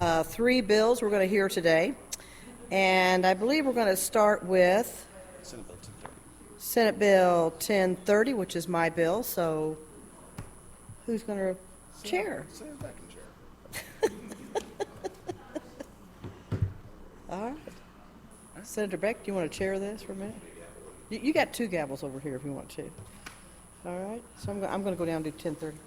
Three bills we're going to hear today, and I believe we're going to start with Senate Bill 1030, which is my bill. So, who's going to chair? Senator Beck can chair. All right. Senator Beck, do you want to chair this for a minute? You got two gavels over here if you want to. All right. So I'm going to go down and do 1030.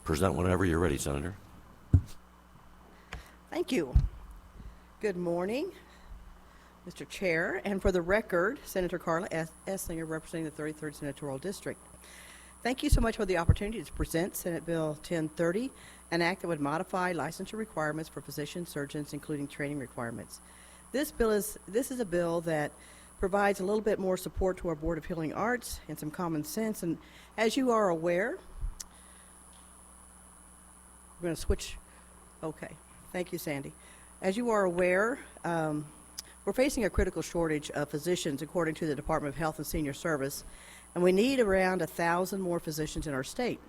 Present whenever you're ready, Senator. Thank you. Good morning, Mr. Chair, and for the record, Senator Carla Eslinger, representing the 33rd Senatorial District. Thank you so much for the opportunity to present Senate Bill 1030, an act that would modify licensure requirements for physicians, surgeons, including training requirements. This is a bill that provides a little bit more support to our Board of Healing Arts and some common sense. And as you are aware, we're going to switch. Okay. Thank you, Sandy. As you are aware, we're facing a critical shortage of physicians according to the Department of Health and Senior Service, and we need around 1,000 more physicians in our state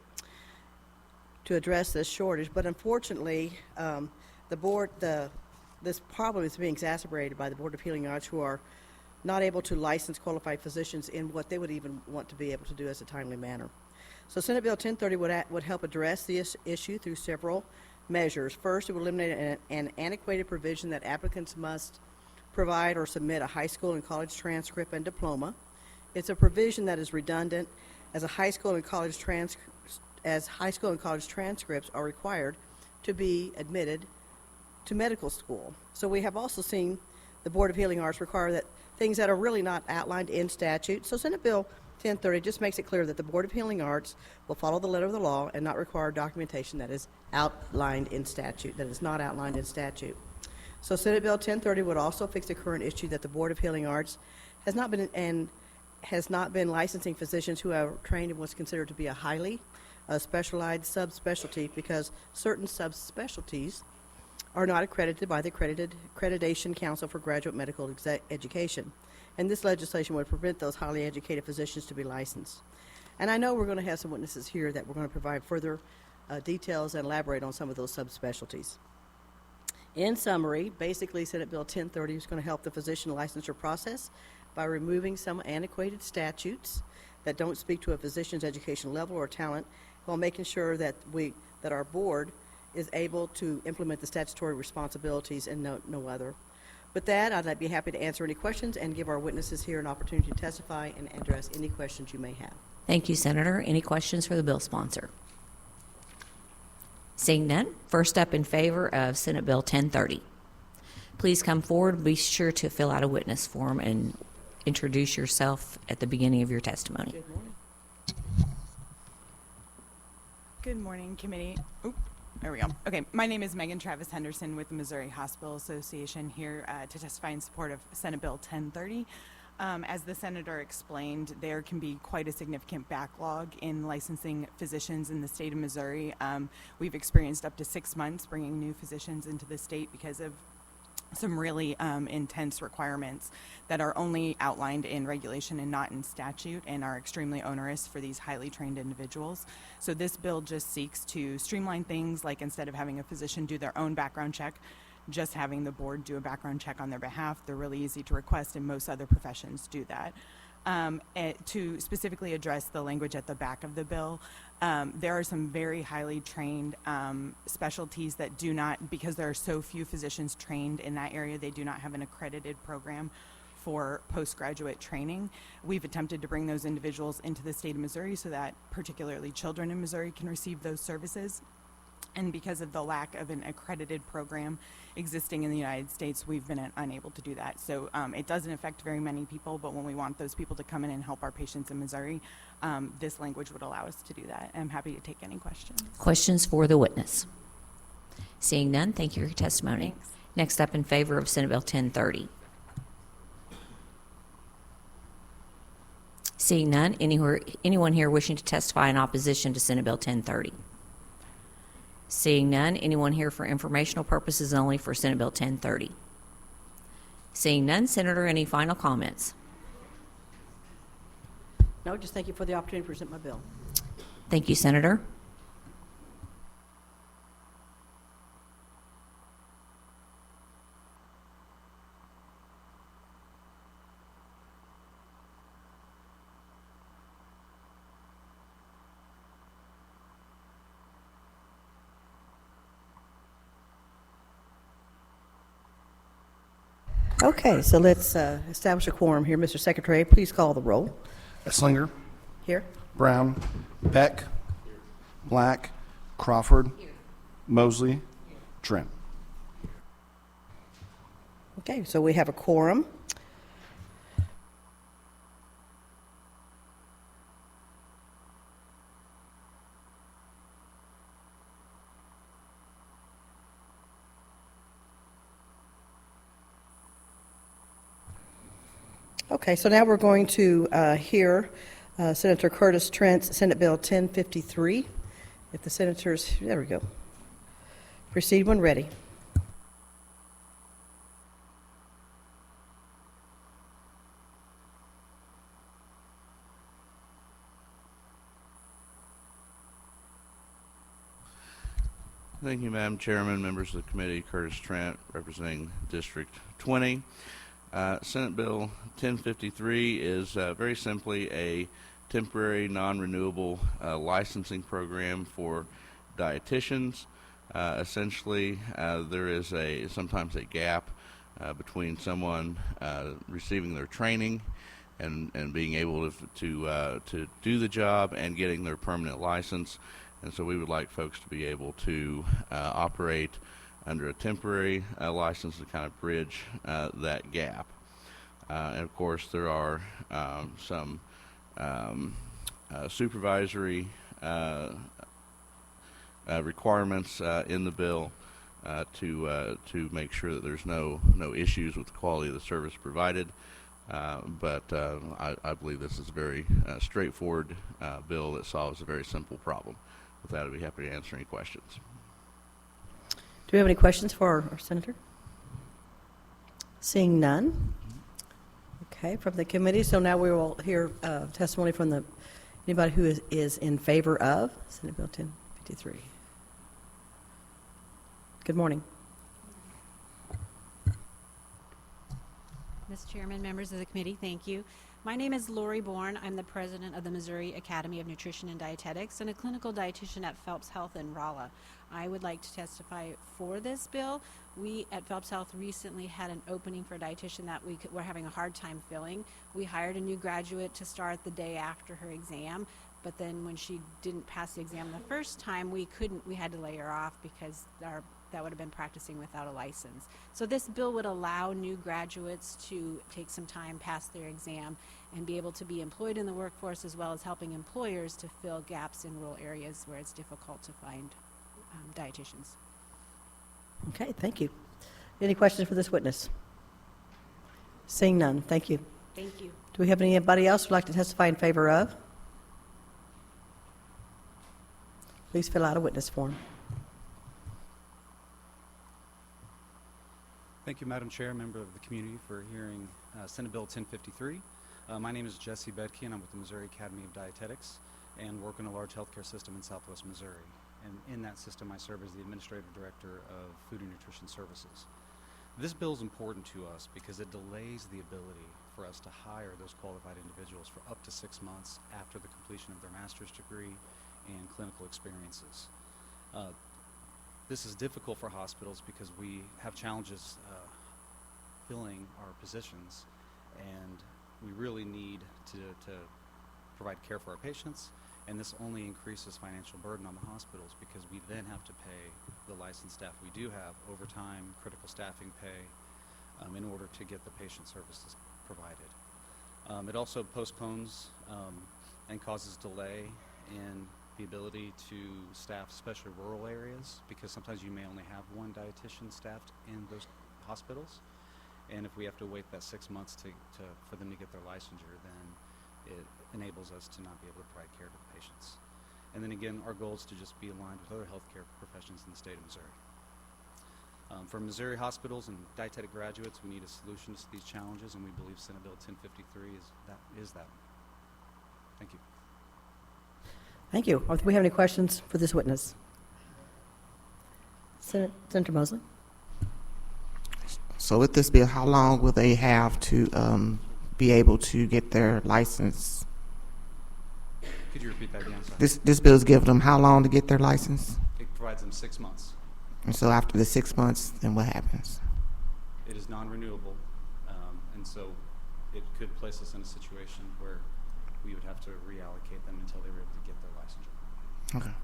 to address this shortage. But unfortunately, this problem is being exacerbated by the Board of Healing Arts, who are not able to license qualified physicians in what they would even want to be able to do as a timely manner. So Senate Bill 1030 would help address this issue through several measures. First, it would eliminate an antiquated provision that applicants must provide or submit a high school and college transcript and diploma. It's a provision that is redundant, as high school and college transcripts are required to be admitted to medical school. So we have also seen the Board of Healing Arts require that things that are really not outlined in statute. So Senate Bill 1030 just makes it clear that the Board of Healing Arts will follow the letter of the law and not require documentation that is outlined in statute, that is not outlined in statute. So Senate Bill 1030 would also fix the current issue that the Board of Healing Arts has not been licensing physicians who are trained in what's considered to be a highly specialized subspecialty, because certain subspecialties are not accredited by the Accreditation Council for Graduate Medical Education. And this legislation would prevent those highly educated physicians to be licensed. And I know we're going to have some witnesses here that we're going to provide further details and elaborate on some of those subspecialties. In summary, basically, Senate Bill 1030 is going to help the physician licensure process by removing some antiquated statutes that don't speak to a physician's education level or talent, while making sure that our board is able to implement the statutory responsibilities and no other. With that, I'd be happy to answer any questions and give our witnesses here an opportunity to testify and address any questions you may have. Thank you, Senator. Any questions for the bill sponsor? Seeing none, first up in favor of Senate Bill 1030. Please come forward. Be sure to fill out a witness form and introduce yourself at the beginning of your testimony. Good morning. Good morning, committee. Oop. There we go. Okay, my name is Megan Travis Henderson with the Missouri Hospital Association, here to testify in support of Senate Bill 1030. As the senator explained, there can be quite a significant backlog in licensing physicians in the state of Missouri. We've experienced up to 6 months bringing new physicians into the state because of some really intense requirements that are only outlined in regulation and not in statute, and are extremely onerous for these highly trained individuals. So this bill just seeks to streamline things, like instead of having a physician do their own background check, just having the board do a background check on their behalf. They're really easy to request, and most other professions do that. To specifically address the language at the back of the bill, there are some very highly trained specialties that do not, because there are so few physicians trained in that area, they do not have an accredited program for postgraduate training. We've attempted to bring those individuals into the state of Missouri so that particularly children in Missouri can receive those services. And because of the lack of an accredited program existing in the United States, we've been unable to do that. So it doesn't affect very many people, but when we want those people to come in and help our patients in Missouri, this language would allow us to do that. I'm happy to take any questions. Questions for the witness? Seeing none, thank you for your testimony. Thanks. Next up, in favor of Senate Bill 1030. Seeing none, anyone here wishing to testify in opposition to Senate Bill 1030? Seeing none, anyone here for informational purposes only for Senate Bill 1030? Seeing none, Senator, any final comments? No, just thank you for the opportunity to present my bill. Thank you, Senator. Okay, so let's establish a quorum here. Mr. Secretary, please call the roll. Eslinger, Here. Brown, Beck, Black, Crawford, Mosley, Trent. Okay, so we have a quorum. Okay, so now we're going to hear Senator Curtis Trent's Senate Bill 1053. If the senators, there we go. Proceed when ready. Thank you, Madam Chairman, members of the committee. Curtis Trent, representing District 20. Senate Bill 1053 is very simply a temporary non-renewable licensing program for dietitians. Essentially, there is sometimes a gap between someone receiving their training and being able to do the job and getting their permanent license. And so we would like folks to be able to operate under a temporary license to kind of bridge that gap. And of course, there are some supervisory requirements in the bill to make sure that there's no issues with the quality of the service provided. But I believe this is a very straightforward bill that solves a very simple problem. With that, I'd be happy to answer any questions. Do we have any questions for our senator? Seeing none. Okay, from the committee. So now we will hear testimony from anybody who is in favor of Senate Bill 1053. Good morning. Mr. Chairman, members of the committee, thank you. My name is Lori Bourne. I'm the president of the Missouri Academy of Nutrition and Dietetics and a clinical dietitian at Phelps Health in Rolla. I would like to testify for this bill. We at Phelps Health recently had an opening for a dietitian that we're having a hard time filling. We hired a new graduate to start the day after her exam, but then when she didn't pass the exam the first time, we had to lay her off because that would have been practicing without a license. So this bill would allow new graduates to take some time, pass their exam, and be able to be employed in the workforce, as well as helping employers to fill gaps in rural areas where it's difficult to find dietitians. Okay, thank you. Any questions for this witness? Seeing none, thank you. Thank you. Do we have anybody else who'd like to testify in favor of? Please fill out a witness form. Thank you, Madam Chair, member of the community, for hearing Senate Bill 1053. My name is Jesse Bedke, and I'm with the Missouri Academy of Dietetics and work in a large healthcare system in Southwest Missouri. And in that system, I serve as the Administrative Director of Food and Nutrition Services. This bill is important to us because it delays the ability for us to hire those qualified individuals for up to 6 months after the completion of their master's degree and clinical experiences. This is difficult for hospitals because we have challenges filling our positions, and we really need to provide care for our patients, and this only increases financial burden on the hospitals because we then have to pay the licensed staff we do have overtime, critical staffing pay, in order to get the patient services provided. It also postpones and causes delay in the ability to staff especially rural areas, because sometimes you may only have one dietitian staffed in those hospitals. And if we have to wait that 6 months for them to get their licensure, then it enables us to not be able to provide care to the patients. And then again, our goal is to just be aligned with other healthcare professions in the state of Missouri. For Missouri hospitals and dietetic graduates, we need a solution to these challenges, and we believe Senate Bill 1053 is that. Thank you. Thank you. Do we have any questions for this witness? Senator Mosley? So with this bill, how long will they have to be able to get their license? Could you repeat that again? Sorry. This bill is giving them how long to get their license? It provides them 6 months. And so after the 6 months, then what happens? It is non-renewable, and so it could place us in a situation where we would have to reallocate them until they were able to get their licensure. Okay.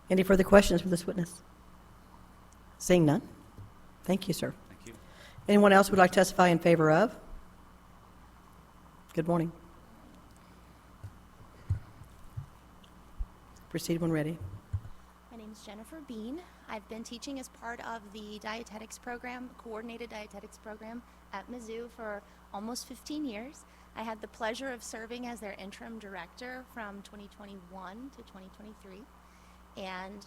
Any further questions for this witness? Seeing none? Thank you, sir. Thank you. Anyone else who would like to testify in favor of? Good morning. Proceed when ready. My name is Jennifer Bean. I've been teaching as part of the dietetics program, coordinated dietetics program at Mizzou for almost 15 years. I had the pleasure of serving as their interim director from 2021 to 2023. And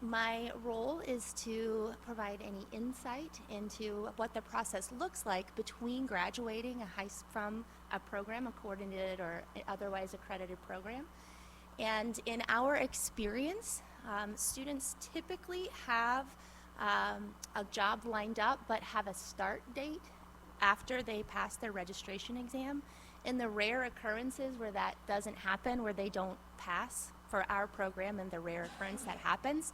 my role is to provide any insight into what the process looks like between graduating from a program, a coordinated or otherwise accredited program. And in our experience, students typically have a job lined up but have a start date after they pass their registration exam. In the rare occurrences where that doesn't happen, where they don't pass for our program and the rare occurrence that happens,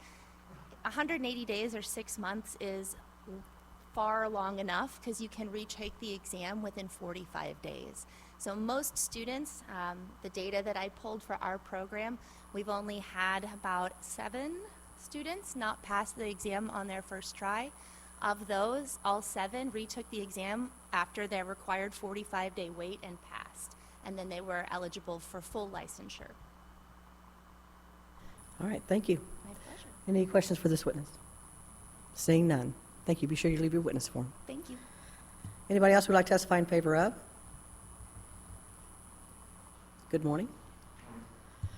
180 days or 6 months is far long enough because you can retake the exam within 45 days. So most students, the data that I pulled for our program, we've only had about 7 students not pass the exam on their first try. Of those, all 7 retook the exam after their required 45-day wait and passed. And then they were eligible for full licensure. All right, thank you. My pleasure. Any questions for this witness? Seeing none. Thank you. Be sure you leave your witness form. Thank you. Anybody else who would like to testify in favor of? Good morning.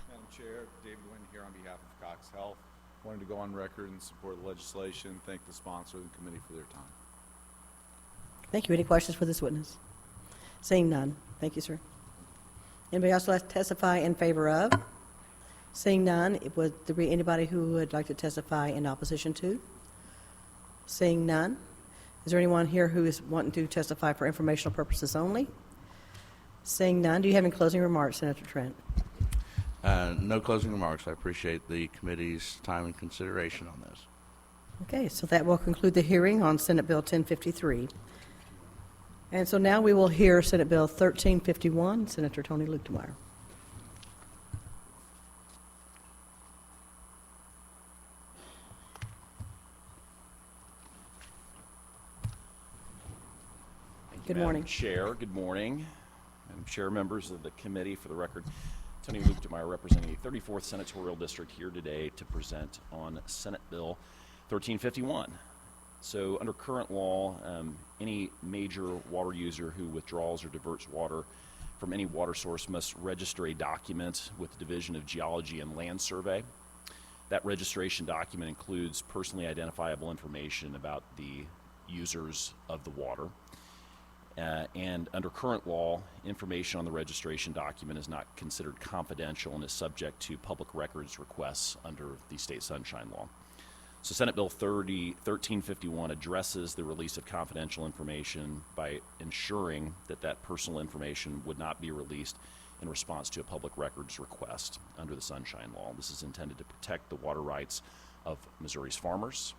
Madam Chair, David Wynn here on behalf of Cox Health. Wanted to go on record and support the legislation, thank the sponsor and the committee for their time. Thank you. Any questions for this witness? Seeing none. Thank you, sir. Anybody else like to testify in favor of? Seeing none, would there be anybody who would like to testify in opposition to? Seeing none. Is there anyone here who is wanting to testify for informational purposes only? Seeing none. Do you have any closing remarks, Senator Trent? No closing remarks. I appreciate the committee's time and consideration on this. Okay, so that will conclude the hearing on Senate Bill 1053. And so now we will hear Senate Bill 1351, Senator Tony Luetkemeyer. Good morning. Madam Chair, good morning. Madam Chair, members of the committee, for the record, Tony Luetkemeyer representing the 34th Senatorial District here today to present on Senate Bill 1351. So under current law, any major water user who withdraws or diverts water from any water source must register a document with the Division of Geology and Land Survey. That registration document includes personally identifiable information about the users of the water. And under current law, information on the registration document is not considered confidential and is subject to public records requests under the State Sunshine Law. So Senate Bill 1351 addresses the release of confidential information by ensuring that that personal information would not be released in response to a public records request under the Sunshine Law. This is intended to protect the water rights of Missouri's farmers.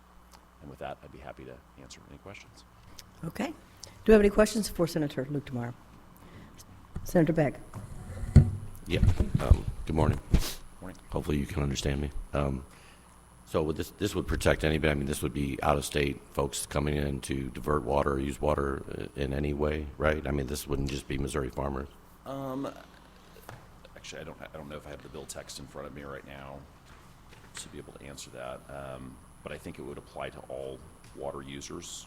And with that, I'd be happy to answer any questions. Okay. Do we have any questions for Senator Luetkemeyer? Senator Beck. Yeah. Good morning. Morning. Hopefully you can understand me. So would this would protect anybody? I mean, this would be out-of-state folks coming in to divert water or use water in any way, right? I mean, this wouldn't just be Missouri farmers. I Actually, I don't know if I have the bill text in front of me right now to be able to answer that. But I think it would apply to all water users.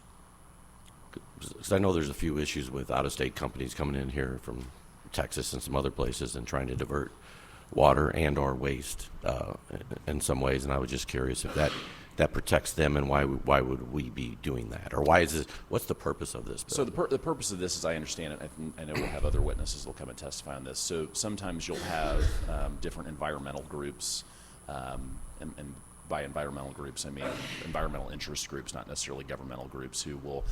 Because I know there's a few issues with out-of-state companies coming in here from Texas and some other places and trying to divert water and or waste in some ways, and I was just curious if that protects them, and why would we be doing that, or why is this? What's the purpose of this bill? So the purpose of this, as I understand it, I know we'll have other witnesses that'll come and testify on this. So sometimes you'll have different environmental groups, and by environmental groups I mean environmental interest groups, not necessarily governmental groups, who will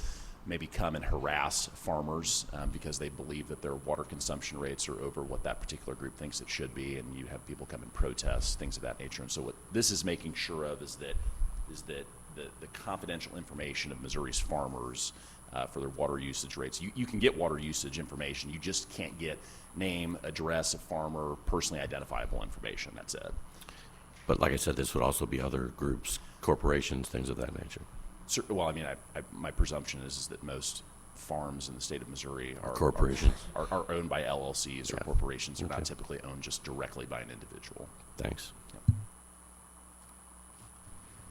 maybe come and harass farmers because they believe that their water consumption rates are over what that particular group thinks it should be, and you have people come and protest, things of that nature. And so what this is making sure of is that the confidential information of Missouri's farmers for their water usage rates. You can get water usage information, you just can't get name, address of farmer, personally identifiable information. That's it. But like I said, this would also be other groups, corporations, things of that nature. Well, I mean, my presumption is that most farms in the state of Missouri are corporations, are owned by LLCs or corporations. They're not typically owned just directly by an individual. Thanks. Yep.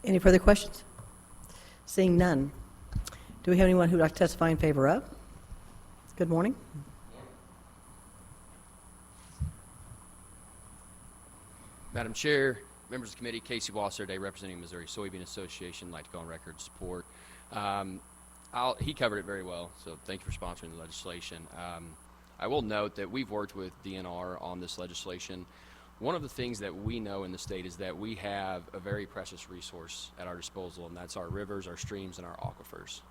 Any further questions? Seeing none. Do we have anyone who would like to testify in favor of? Good morning. Madam Chair, members of the committee, Casey Wasser today representing Missouri Soybean Association. I'd like to go on record support. He covered it very well, so thank you for sponsoring the legislation. I will note that we've worked with DNR on this legislation. One of the things that we know in the state is that we have a very precious resource at our disposal, and that's our rivers, our streams, and our aquifers.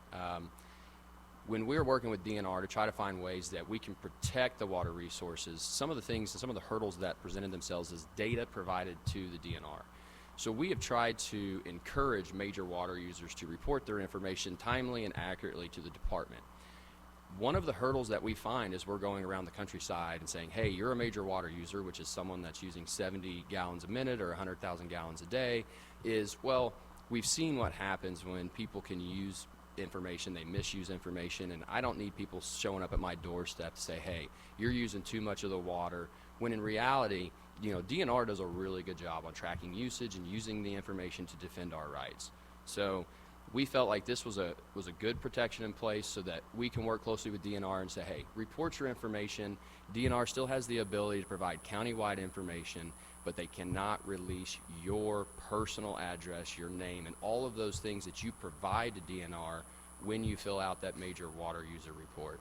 When we're working with DNR to try to find ways that we can protect the water resources, some of the things, some of the hurdles that presented themselves is data provided to the DNR. So we have tried to encourage major water users to report their information timely and accurately to the department. One of the hurdles that we find is we're going around the countryside and saying, hey, you're a major water user, which is someone that's using 70 gallons a minute or 100,000 gallons a day, is, well, we've seen what happens when people can use information, they misuse information, and I don't need people showing up at my doorstep to say, hey, you're using too much of the water, when in reality, you know, DNR does a really good job on tracking usage and using the information to defend our rights. So we felt like this was a good protection in place so that we can work closely with DNR and say, hey, report your information. DNR still has the ability to provide countywide information, but they cannot release your personal address, your name, and all of those things that you provide to DNR when you fill out that major water user report.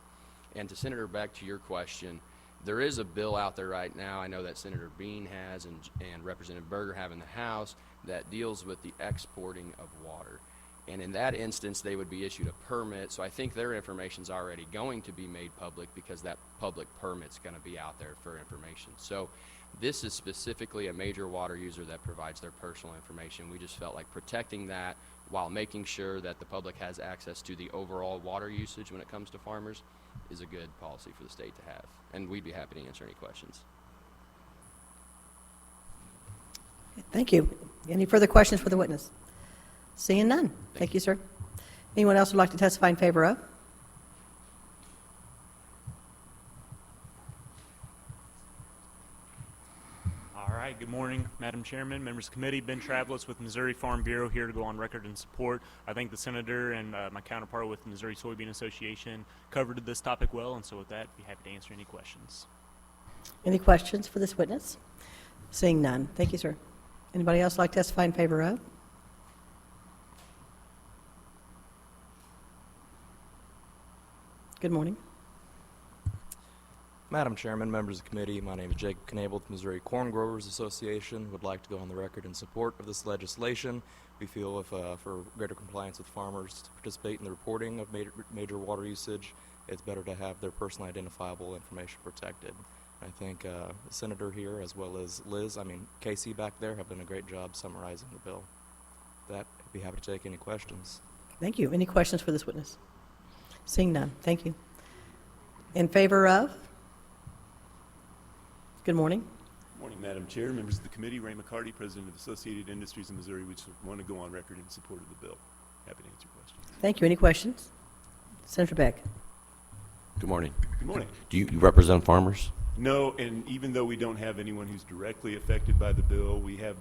And to Senator Beck, to your question, there is a bill out there right now, I know that Senator Bean has and Representative Berger have in the House, that deals with the exporting of water. And in that instance, they would be issued a permit, so I think their information's already going to be made public because that public permit's going to be out there for information. So this is specifically a major water user that provides their personal information. We just felt like protecting that while making sure that the public has access to the overall water usage when it comes to farmers is a good policy for the state to have. And we'd be happy to answer any questions. Thank you. Any further questions for the witness? Seeing none. Thank you, sir. Anyone else would like to testify in favor of? All right, good morning, Madam Chairman, members of the committee. Ben Travlis with Missouri Farm Bureau here to go on record in support. I think the senator and my counterpart with the Missouri Soybean Association covered this topic well, and so with that, be happy to answer any questions. Any questions for this witness? Seeing none. Thank you, sir. Anybody else like to testify in favor of? Good morning. Madam Chairman, members of the committee, my name is Jacob Knable with Missouri Corn Growers Association. Would like to go on the record in support of this legislation. We feel if for greater compliance with farmers to participate in the reporting of major water usage, it's better to have their personally identifiable information protected. I think the senator here, as well as Casey back there, have done a great job summarizing the bill. With that, I'd be happy to take any questions. Thank you. Any questions for this witness? Seeing none. Thank you. In favor of? Good morning. Good morning, Madam Chair, members of the committee. Ray McCarty, President of Associated Industries in Missouri. We just want to go on record in support of the bill. Happy to answer questions. Thank you. Any questions? Senator Beck. Good morning. Good morning. Do you represent farmers? No, and even though we don't have anyone who's directly affected by the bill, we have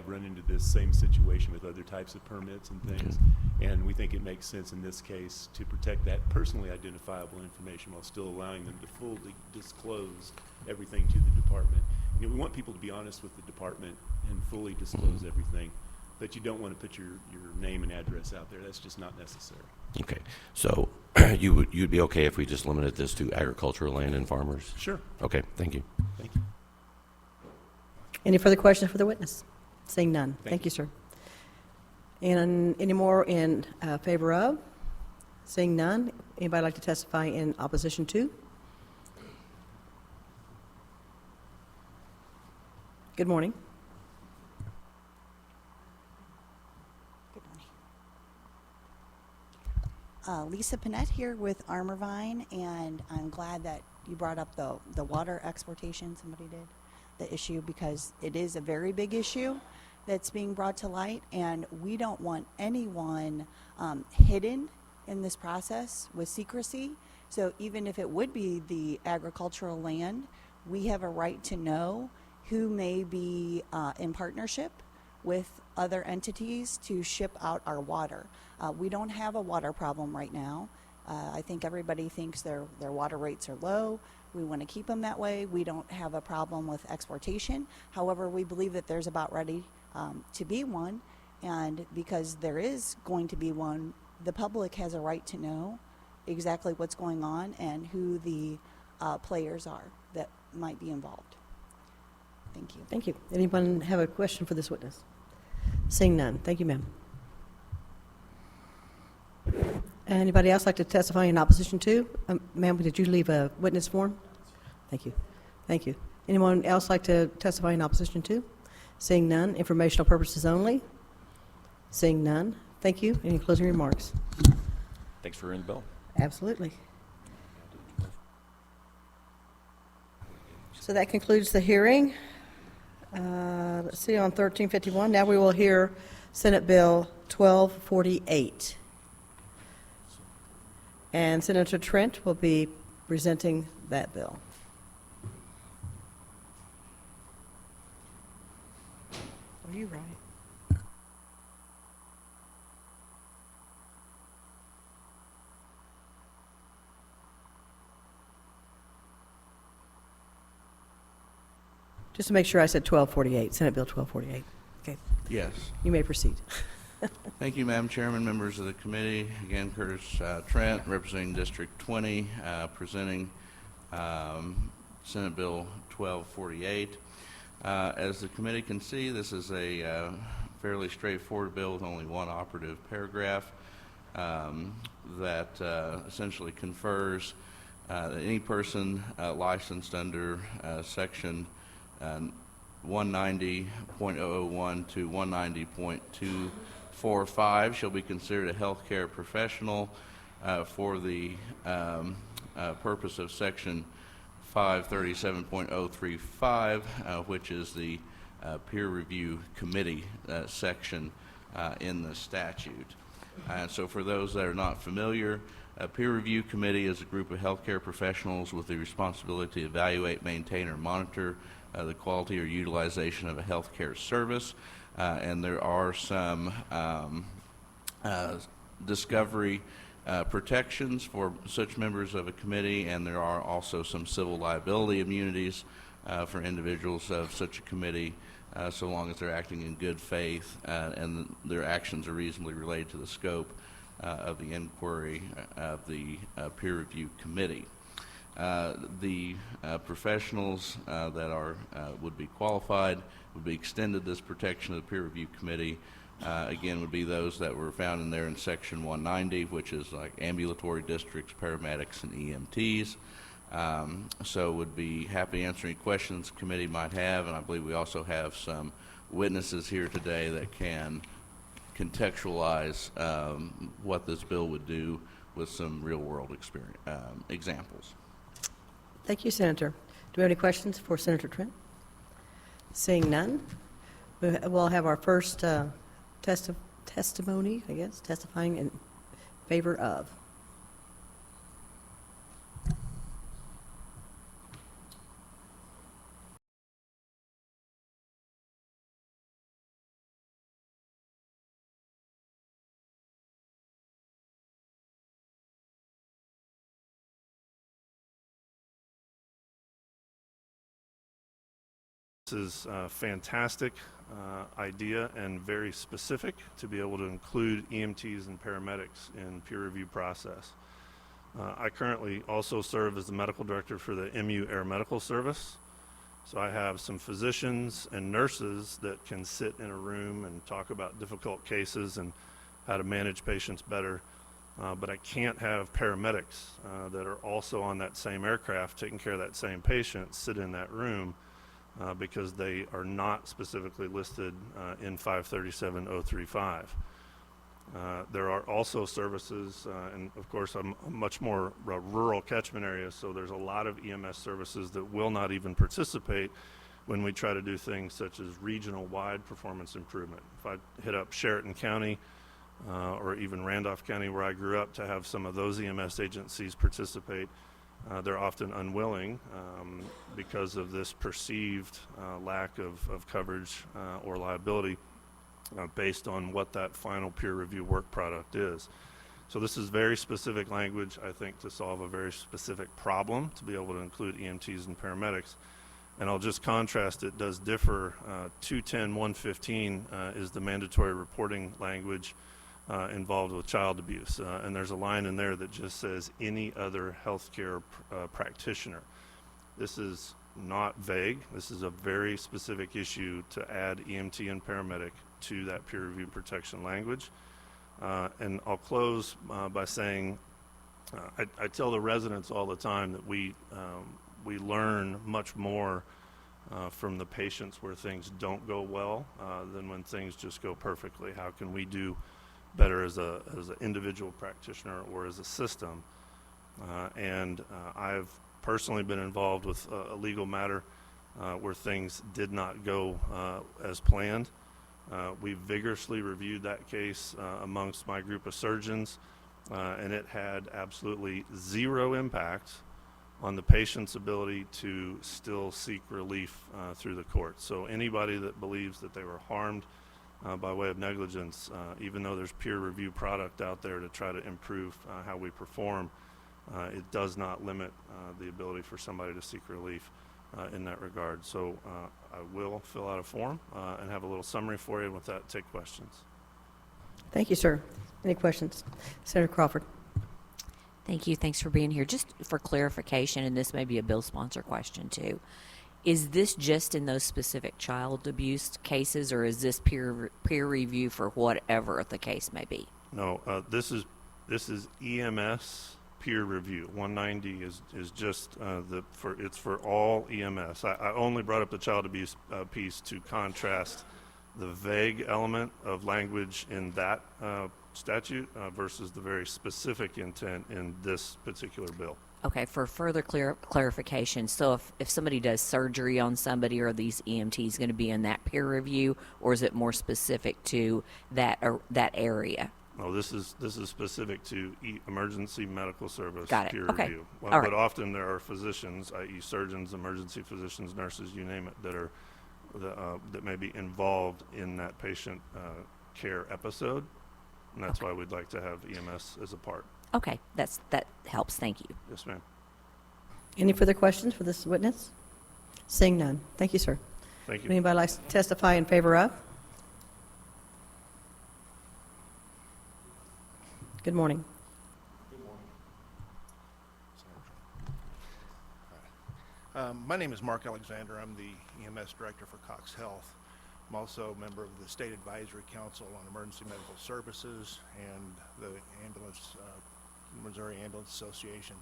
run into this same situation with other types of permits and things. And we think it makes sense in this case to protect that personally identifiable information while still allowing them to fully disclose everything to the department. You know, we want people to be honest with the department and fully disclose everything, but you don't want to put your name and address out there. That's just not necessary. Okay, so you'd be okay if we just limited this to agricultural land and farmers? Sure. Okay, thank you. Thank you. Any further questions for the witness? Seeing none. Thank you, sir. And any more in favor of? Seeing none. Anybody like to testify in opposition to? Good morning. Lisa Panette here with Armorvine, and I'm glad that you brought up the water exportation, somebody did, the issue, because it is a very big issue that's being brought to light, and we don't want anyone hidden in this process with secrecy. So even if it would be the agricultural land, we have a right to know who may be in partnership with other entities to ship out our water. We don't have a water problem right now. I think everybody thinks their water rates are low. We want to keep them that way. We don't have a problem with exportation. However, we believe that there's about ready to be one, and because there is going to be one, the public has a right to know exactly what's going on and who the players are that might be involved. Thank you. Thank you. Anyone have a question for this witness? Seeing none. Thank you, ma'am. Anybody else like to testify in opposition to? Ma'am, did you leave a witness form? Thank you. Thank you. Anyone else like to testify in opposition to? Seeing none. Informational purposes only. Seeing none. Thank you. Any closing remarks? Thanks for reading the bill. Absolutely. So that concludes the hearing. Let's see, on 1351. Now we will hear Senate Bill 1248. And Senator Trent will be presenting that bill. Are you right? Just to make sure I said 1248, Senate Bill 1248. Okay. Yes. You may proceed. Thank you, Madam Chairman, members of the committee. Again, Curtis Trent, representing District 20, presenting Senate Bill 1248. As the committee can see, this is a fairly straightforward bill with only one operative paragraph that essentially confers that any person licensed under Section 190.001 to 190.245 shall be considered a healthcare professional for the purpose of Section 537.035, which is the peer review committee section in the statute. So for those that are not familiar, a peer review committee is a group of healthcare professionals with the responsibility to evaluate, maintain, or monitor the quality or utilization of a healthcare service, and there are some discovery protections for such members of a committee, and there are also some civil liability immunities for individuals of such a committee, so long as they're acting in good faith and their actions are reasonably related to the scope of the inquiry of the peer review committee. The professionals that are would be qualified would be extended this protection of the peer review committee. Again, would be those that were found in there in Section 190, which is like ambulatory districts, paramedics, and EMTs. So would be happy to answer any questions the committee might have, and I believe we also have some witnesses here today that can contextualize what this bill would do with some real-world experience examples. Thank you, Senator. Do we have any questions for Senator Trent? Seeing none, we'll have our first testimony, I guess, testifying in favor of. This is a fantastic idea and very specific to be able to include EMTs and paramedics in peer review process. I currently also serve as the medical director for the MU Air Medical Service. So I have some physicians and nurses that can sit in a room and talk about difficult cases and how to manage patients better. But I can't have paramedics that are also on that same aircraft taking care of that same patient sit in that room because they are not specifically listed in 537.035. There are also services, and of course I'm a much more rural catchment area, so there's a lot of EMS services that will not even participate when we try to do things such as regional-wide performance improvement. If I hit up Sheraton County or even Randolph County where I grew up to have some of those EMS agencies participate, they're often unwilling because of this perceived lack of coverage or liability based on what that final peer review work product is. So this is very specific language, I think, to solve a very specific problem, to be able to include EMTs and paramedics. And I'll just contrast, it does differ. 210.115 is the mandatory reporting language involved with child abuse. And there's a line in there that just says any other healthcare practitioner. This is not vague. This is a very specific issue to add EMT and paramedic to that peer review protection language. And I'll close by saying I tell the residents all the time that we learn much more from the patients where things don't go well than when things just go perfectly. How can we do better as an individual practitioner or as a system? And I've personally been involved with a legal matter where things did not go as planned. We vigorously reviewed that case amongst my group of surgeons, and it had absolutely zero impact on the patient's ability to still seek relief through the court. So anybody that believes that they were harmed by way of negligence, even though there's peer review product out there to try to improve how we perform, it does not limit the ability for somebody to seek relief in that regard. So I will fill out a form and have a little summary for you, and with that, take questions. Thank you, sir. Any questions? Senator Crawford. Thank you. Thanks for being here. Just for clarification, and this may be a bill sponsor question too, is this just in those specific child abuse cases, or is this peer review for whatever the case may be? No, this is EMS peer review. 190 is just it's for all EMS. I only brought up the child abuse piece to contrast the vague element of language in that statute versus the very specific intent in this particular bill. Okay, for further clarification, so if somebody does surgery on somebody, are these EMTs going to be in that peer review, or is it more specific to that area? No, this is specific to emergency medical service peer Okay. review. Well, All but right. often there are physicians, i.e. surgeons, emergency physicians, nurses, you name it, that may be involved in that patient care episode, and that's why we'd like to have EMS as a part. Okay, that helps. Thank you. Yes, ma'am. Any further questions for this witness? Seeing none. Thank you, sir. Thank you. Anybody like to testify in favor of? Good morning. My name is Mark Alexander. I'm the EMS director for Cox Health. I'm also a member of the State Advisory Council on Emergency Medical Services and the Missouri Ambulance Association.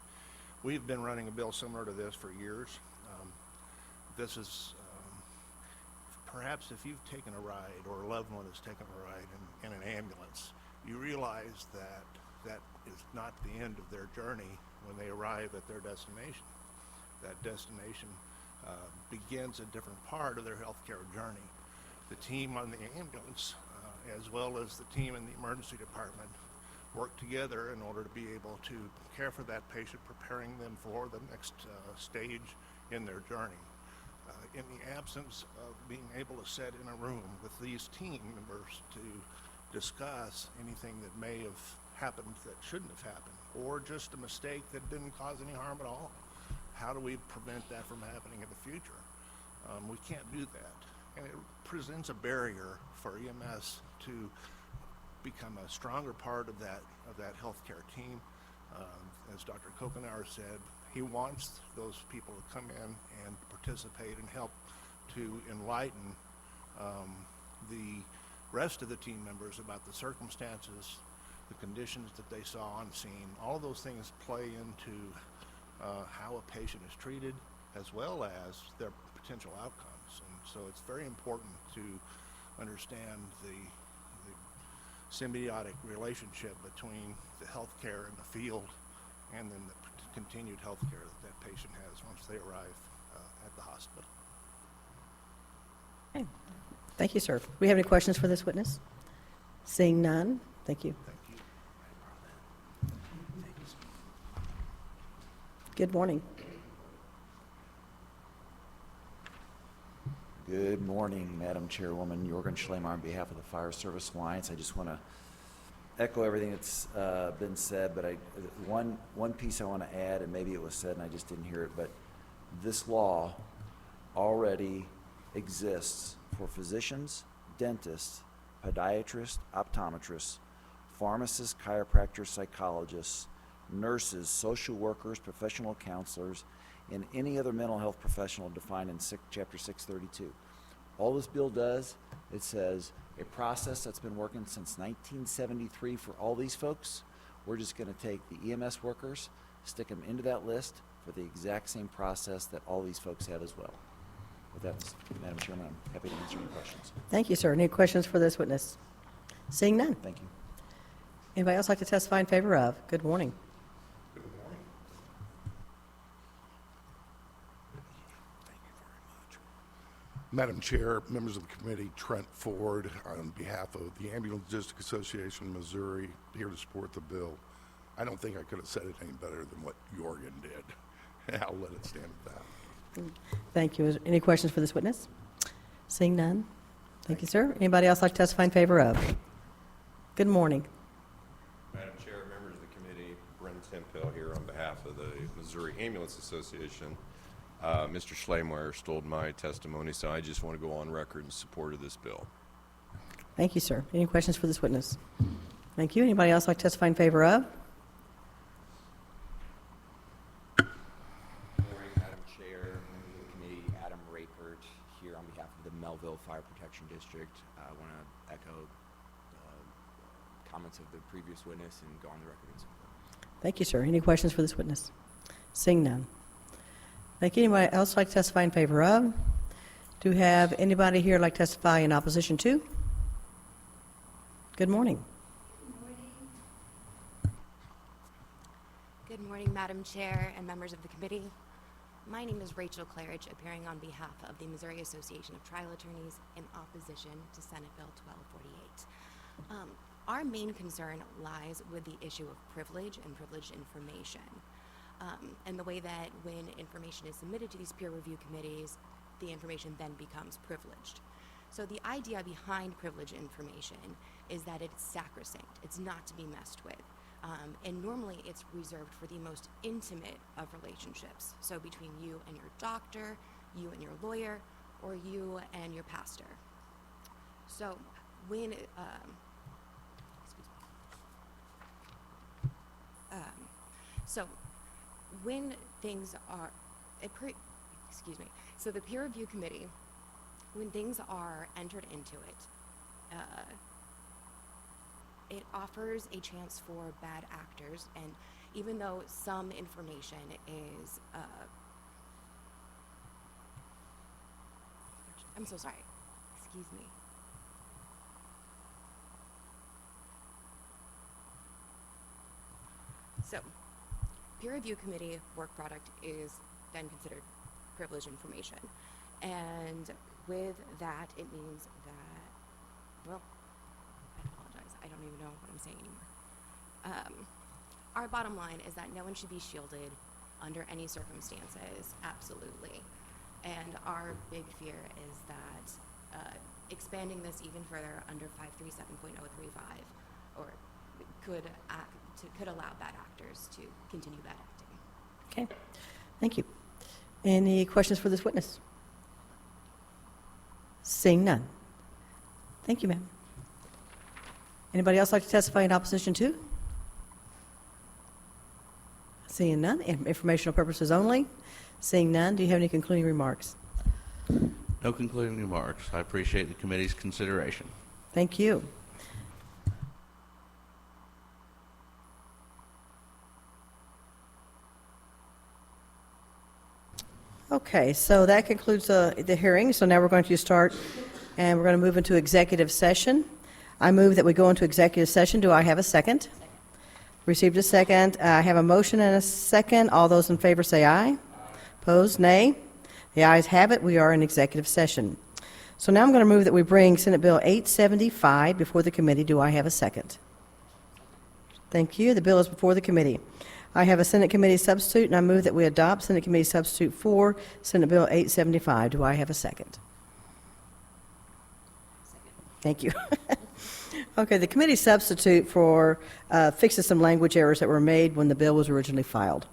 We've been running a bill similar to this for years. This is perhaps if you've taken a ride or a loved one has taken a ride in an ambulance, you realize that that is not the end of their journey when they arrive at their destination. That destination begins a different part of their healthcare journey. The team on the ambulance, as well as the team in the emergency department, work together in order to be able to care for that patient, preparing them for the next stage in their journey. In the absence of being able to sit in a room with these team members to discuss anything that may have happened that shouldn't have happened, or just a mistake that didn't cause any harm at all, how do we prevent that from happening in the future? We can't do that. And it presents a barrier for EMS to become a stronger part of that healthcare team. As Dr. Kokenauer said, he wants those people to come in and participate and help to enlighten the rest of the team members about the circumstances, the conditions that they saw on scene. All those things play into how a patient is treated as well as their potential outcomes. And so it's very important to understand the symbiotic relationship between the healthcare in the field and then the continued healthcare that patient has once they arrive at the hospital. Okay. Thank you, sir. Do we have any questions for this witness? Seeing none, thank you. Thank you. Good morning. Good morning, Madam Chairwoman. Jorgen Schlemer on behalf of the Fire Service Alliance. I just want to echo everything that's been said, but one piece I want to add, and maybe it was said and I just didn't hear it, but this law already exists for physicians, dentists, podiatrists, optometrists, pharmacists, chiropractors, psychologists, nurses, social workers, professional counselors, and any other mental health professional defined in Chapter 632. All this bill does, it says a process that's been working since 1973 for all these folks. We're just going to take the EMS workers, stick them into that list for the exact same process that all these folks have as well. With that, Madam Chairman, I'm happy to answer any questions. Thank you, sir. Any questions for this witness? Seeing none. Thank you. Anybody else like to testify in favor of? Good morning. Madam Chair, members of the committee, Trent Ford, on behalf of the Ambulance District Association of Missouri, here to support the bill. I don't think I could have said it any better than what Jorgen did. I'll let it stand at that. Thank you. Any questions for this witness? Seeing none. Thank you, sir. Anybody else like to testify in favor of? Good morning. Madam Chair, members of the committee, Brent Tempill here on behalf of the Missouri Ambulance Association. Mr. Schlemer stole my testimony, so I just want to go on record in support of this bill. Thank you, sir. Any questions for this witness? Thank you. Anybody else like to testify in favor of? Good morning, Madam Chair, members of the committee, Adam Rakert here on behalf of the Melville Fire Protection District. I want to echo comments of the previous witness and go on the record in support. Thank you, sir. Any questions for this witness? Seeing none. Thank you. Anybody else like to testify in favor of? Do we have anybody here like to testify in opposition to? Good morning. Good morning, Madam Chair and members of the committee. My name is Rachel Claridge, appearing on behalf of the Missouri Association of Trial Attorneys in opposition to Senate Bill 1248. Our main concern lies with the issue of privilege and privileged information. And the way that when information is submitted to these peer review committees, the information then becomes privileged. So the idea behind privileged information is that it's sacrosanct. It's not to be messed with. And normally it's reserved for the most intimate of relationships. So between you and your doctor, you and your lawyer, or you and your pastor. So when, when things are, so the peer review committee, when things are entered into it, it offers a chance for bad actors, and even though some information is, I'm so sorry, excuse me. So, peer review committee work product is then considered privileged information. And with that, it means that, well, I apologize, I don't even know what I'm saying anymore. Our bottom line is that no one should be shielded under any circumstances, absolutely. And our big fear is that expanding this even further under 537.035 or could allow bad actors to continue bad acting. Okay. Thank you. Any questions for this witness? Seeing none. Thank you, ma'am. Anybody else like to testify in opposition to? Seeing none. Informational purposes only. Seeing none. Do you have any concluding remarks? No concluding remarks. I appreciate the committee's consideration. Thank you. Okay, so that concludes the hearing. So now we're going to start, and we're going to move into executive session. I move that we go into executive session. Do I have a second? Received a second. I have a motion and a second. All those in favor say aye. Opposed, nay. The ayes have it. We are in executive session. So now I'm going to move that we bring Senate Bill 875 before the committee. Do I have a second? Thank you. The bill is before the committee. I have a Senate committee substitute, and I move that we adopt Senate committee substitute for Senate Bill 875. Do I have a second? Thank you. Okay, the committee substitute for fixes some language errors that were made when the bill was originally filed.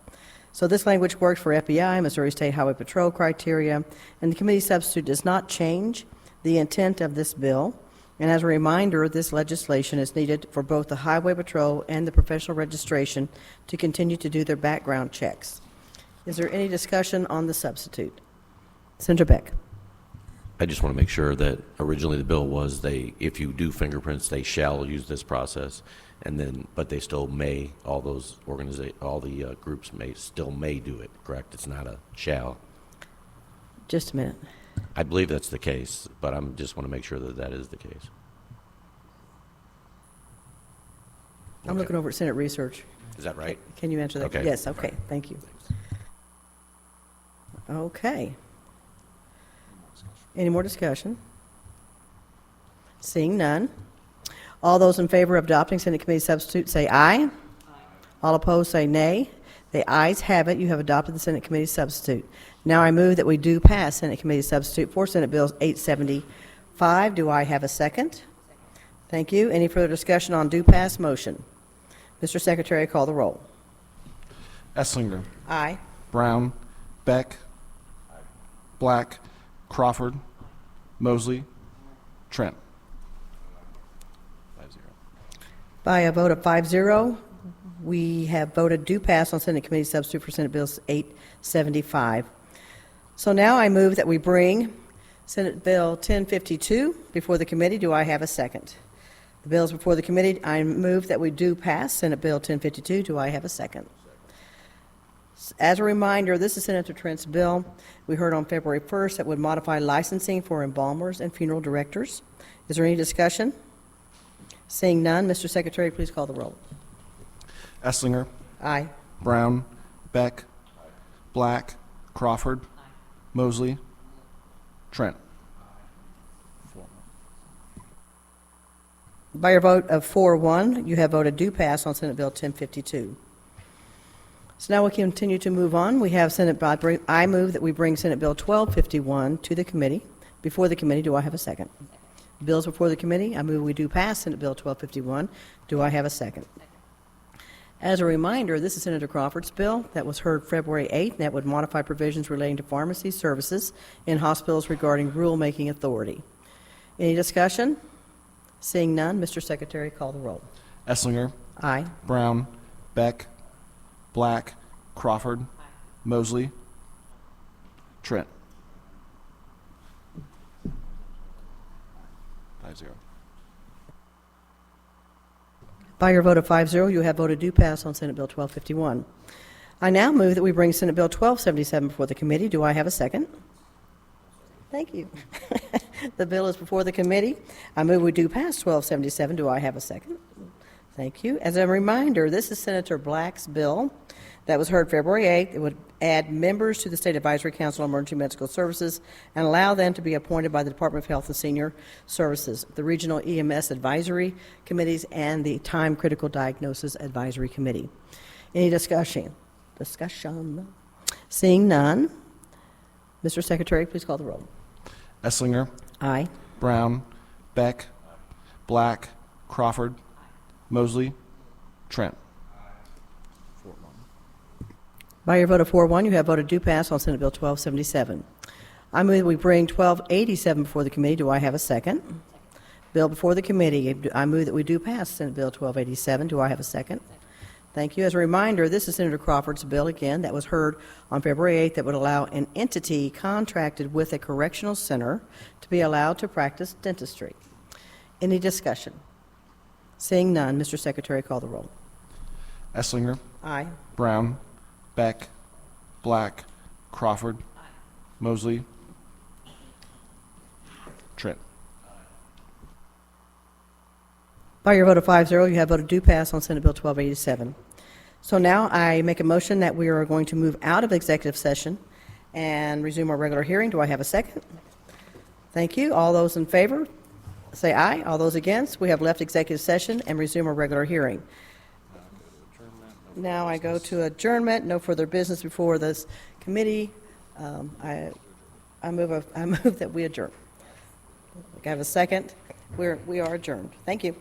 So this language works for FBI, Missouri State Highway Patrol criteria, and the committee substitute does not change the intent of this bill. And as a reminder, this legislation is needed for both the Highway Patrol and the professional registration to continue to do their background checks. Is there any discussion on the substitute? Senator Beck. I just want to make sure that originally the bill was if you do fingerprints, they shall use this process, and then, but they still may, all the groups may do it, correct? It's not a shall. Just a minute. I believe that's the case, but I just want to make sure that that is the case. I'm looking over at Senate Research. Is that right? Can you answer that? Okay. Yes, okay, Right. thank you. Okay. Any more discussion? Seeing none. All those in favor of adopting Senate Committee substitute say aye. Aye. All opposed say nay. The ayes have it. You have adopted the Senate Committee substitute. Now I move that we do pass Senate Committee substitute for Senate Bill 875. Do I have a second? Thank you. Any further discussion on do pass motion? Mr. Secretary, call the roll. Eslinger. Aye. Brown. Beck. Black. Crawford. Mosley. Trent. 5-0. By a vote of 5-0, we have voted do pass on Senate Committee substitute for Senate Bill 875. So now I move that we bring Senate Bill 1052 before the committee. Do I have a second? The bill is before the committee. I move that we do pass Senate Bill 1052. Do I have a second? As a reminder, this is Senator Trent's bill. We heard on February 1st that would modify licensing for embalmers and funeral directors. Is there any discussion? Seeing none, Mr. Secretary, please call the roll. Eslinger. Aye. Brown. Beck. Black. Crawford. Mosley. Trent. By your vote of 4-1, you have voted do pass on Senate Bill 1052. So now we continue to move on. We have I move that we bring Senate Bill 1251 to the committee. Before the committee, do I have a second? The bill's before the committee. I move we do pass Senate Bill 1251. Do I have a second? As a reminder, this is Senator Crawford's bill that was heard February 8th, and that would modify provisions relating to pharmacy services in hospitals regarding rulemaking authority. Any discussion? Seeing none, Mr. Secretary, call the roll. Eslinger. Aye. Brown. Beck. Black. Crawford. Mosley. Trent. 5-0. By your vote of 5-0, you have voted do pass on Senate Bill 1251. I now move that we bring Senate Bill 1277 before the committee. Do I have a second? Thank you. The bill is before the committee. I move we do pass 1277. Do I have a second? Thank you. As a reminder, this is Senator Black's bill that was heard February 8th. It would add members to the State Advisory Council on Emergency Medical Services and allow them to be appointed by the Department of Health and Senior Services, the Regional EMS Advisory Committees, and the Time Critical Diagnosis Advisory Committee. Any discussion? Seeing none, Mr. Secretary, please call the roll. Eslinger. Aye. Brown. Beck. Black. Crawford. Mosley. Trent. By your vote of 4-1, you have voted do pass on Senate Bill 1277. I move that we bring 1287 before the committee. Do I have a second? Bill before the committee. I move that we do pass Senate Bill 1287. Do I have a second? Thank you. As a reminder, this is Senator Crawford's bill again that was heard on February 8th that would allow an entity contracted with a correctional center to be allowed to practice dentistry. Any discussion? Seeing none, Mr. Secretary, call the roll. Eslinger, Aye. Brown, Beck, Black, Crawford, Mosley, Trent. By your vote of 5-0, you have voted do pass on Senate Bill 1287. So now I make a motion that we are going to move out of executive session and resume our regular hearing. Do I have a second? Thank you. All those in favor, say aye. All those against, we have left executive session and resume our regular hearing. Now I go to adjournment. No further business before this committee. I move that we adjourn. I have a second. We are adjourned. Thank you.